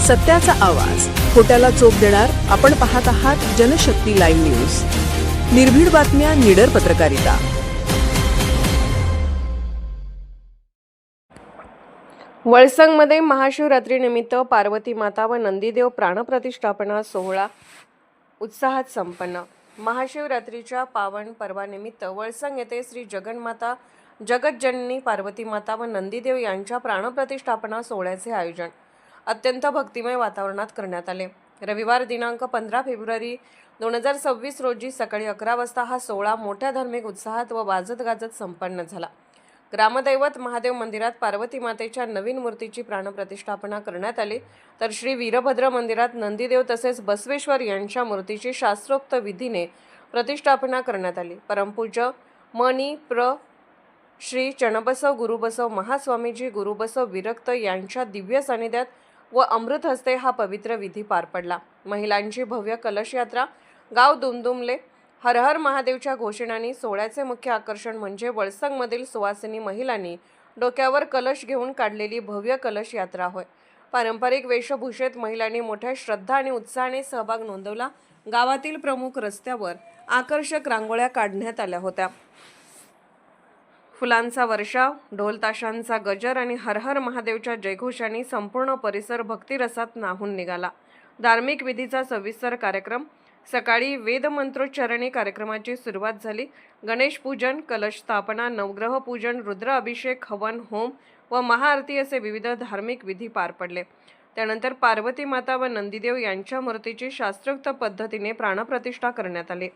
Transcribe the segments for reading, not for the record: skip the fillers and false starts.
सत्याचा आवाज, खोट्याला चोप देणार. आपण पाहत आहात जनशक्ती लाईव्ह न्यूज. निर्भीड बातम्या, निडर पत्रकारिता. वळसंगमध्ये महाशिवरात्रीनिमित्त पार्वती माता व नंदीदेव प्राणप्रतिष्ठापना सोहळा उत्साहात संपन्न. महाशिवरात्रीच्या पावन पर्वानिमित्त वळसंग येथे श्री जगन्माता जगज्जननी पार्वती माता व नंदीदेव यांच्या प्राणप्रतिष्ठापना सोहळ्याचे आयोजन अत्यंत भक्तिमय वातावरणात करण्यात आले. रविवार दिनांक 15 फेब्रुवारी 2026 रोजी सकाळी 11 वाजता हा सोहळा मोठ्या धार्मिक उत्साहात व वाजत गाजत संपन्न झाला. ग्रामदैवत महादेव मंदिरात पार्वती मातेच्या नवीन मूर्तीची प्राणप्रतिष्ठापना करण्यात आली, तर श्री वीरभद्र मंदिरात नंदीदेव तसेच बसवेश्वर यांच्या मूर्तीची शास्त्रोक्त विधीने प्रतिष्ठापना करण्यात आली. परमपूज्य मनी प्र श्री चणबसव गुरुबसव महास्वामीजी गुरुबसव विरक्त यांच्या दिव्य सानिध्यात व अमृत हस्ते हा पवित्र विधी पार पडला. महिलांची भव्य कलश यात्रा गाव दुमदुमले. हर हर महादेवच्या घोषणांनी सोहळ्याचे मुख्य आकर्षण म्हणजे वळसंगमधील सुवासिनी महिलांनी डोक्यावर कलश घेऊन काढलेली भव्य कलश यात्रा होय. पारंपरिक वेशभूषेत महिलांनी मोठ्या श्रद्धा आणि उत्साहाने सहभाग नोंदवला. गावातील प्रमुख रस्त्यावर आकर्षक रांगोळ्या काढण्यात आल्या होत्या. फुलांचा वर्षाव, ढोल ताशांचा गजर आणि हर हर महादेवच्या जयघोषांनी संपूर्ण परिसर भक्तिरसात न्हाऊन निघाला. धार्मिक विधीचा सविस्तर कार्यक्रम. सकाळी वेदमंत्रोच्चारणी कार्यक्रमाची सुरुवात झाली. गणेश पूजन, कलश स्थापना, नवग्रह पूजन, रुद्र अभिषेक, हवन, होम व महाआरती असे विविध धार्मिक विधी पार पडले. त्यानंतर पार्वती माता व नंदीदेव यांच्या मूर्तीची शास्त्रोक्त पद्धतीने प्राणप्रतिष्ठा करण्यात आली.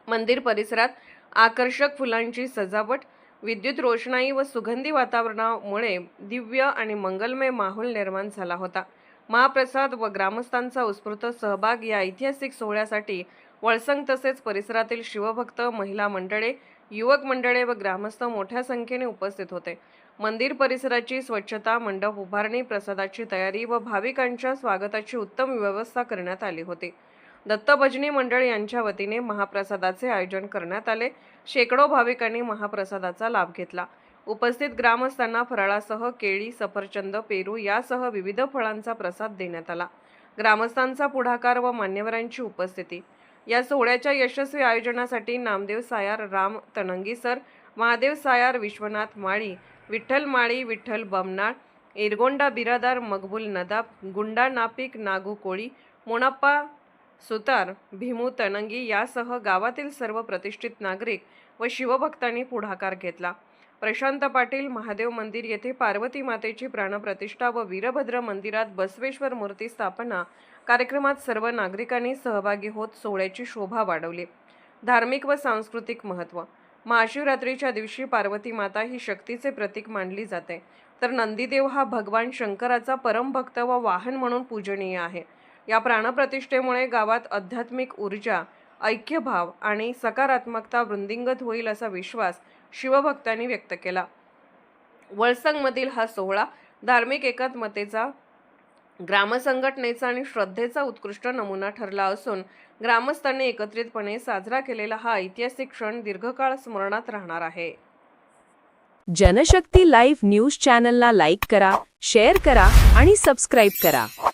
मंदिर परिसरात आकर्षक फुलांची सजावट, विद्युत रोषणाई व सुगंधी वातावरणामुळे दिव्य आणि मंगलमय माहोल निर्माण झाला होता. महाप्रसाद व ग्रामस्थांचा उत्स्फूर्त सहभाग या ऐतिहासिक सोहळ्यासाठी वळसंग तसेच परिसरातील शिवभक्त, महिला मंडळे, युवक मंडळे व ग्रामस्थ मोठ्या संख्येने उपस्थित होते. मंदिर परिसराची स्वच्छता, मंडप उभारणी, प्रसादाची तयारी व भाविकांच्या स्वागताची उत्तम व्यवस्था करण्यात आली होती. दत्तभजनी मंडळ यांच्या वतीने महाप्रसादाचे आयोजन करण्यात आले. शेकडो भाविकांनी महाप्रसादाचा लाभ घेतला. उपस्थित ग्रामस्थांना फराळासह केळी, सफरचंद, पेरू यासह विविध फळांचा प्रसाद देण्यात आला. ग्रामस्थांचा पुढाकार व मान्यवरांची उपस्थिती. या सोहळ्याच्या यशस्वी आयोजनासाठी नामदेव सायार, राम तणंगी सर, महादेव सायार, विश्वनाथ माळी, विठ्ठल माळी, विठ्ठल बमनाळ, इरगोंडा बिरादार, मकबूल नदाब, गुंडा नापिक, नागू कोळी, मोनाप्पा सुतार, भीमू तणंगी यासह गावातील सर्व प्रतिष्ठित नागरिक व शिवभक्तांनी पुढाकार घेतला. प्रशांत पाटील, महादेव मंदिर येथे पार्वती मातेची प्राणप्रतिष्ठा व वीरभद्र मंदिरात बसवेश्वर मूर्ती स्थापना कार्यक्रमात सर्व नागरिकांनी सहभागी होत सोहळ्याची शोभा वाढवली. धार्मिक व सांस्कृतिक महत्त्व. महाशिवरात्रीच्या दिवशी पार्वती माता ही शक्तीचे प्रतीक मानली जाते, तर नंदीदेव हा भगवान शंकराचा परमभक्त व वाहन म्हणून पूजनीय आहे. या प्राणप्रतिष्ठेमुळे गावात आध्यात्मिक ऊर्जा, ऐक्यभाव आणि सकारात्मकता वृद्धिंगत होईल असा विश्वास शिवभक्तांनी व्यक्त केला. वळसंगमधील हा सोहळा धार्मिक एकात्मतेचा, ग्रामसंघटनेचा आणि श्रद्धेचा उत्कृष्ट नमुना ठरला असून ग्रामस्थांनी एकत्रितपणे साजरा केलेला हा ऐतिहासिक क्षण दीर्घकाळ स्मरणात राहणार आहे. जनशक्ती लाईव्ह न्यूज चॅनलला लाईक करा, शेअर करा आणि सबस्क्राईब करा.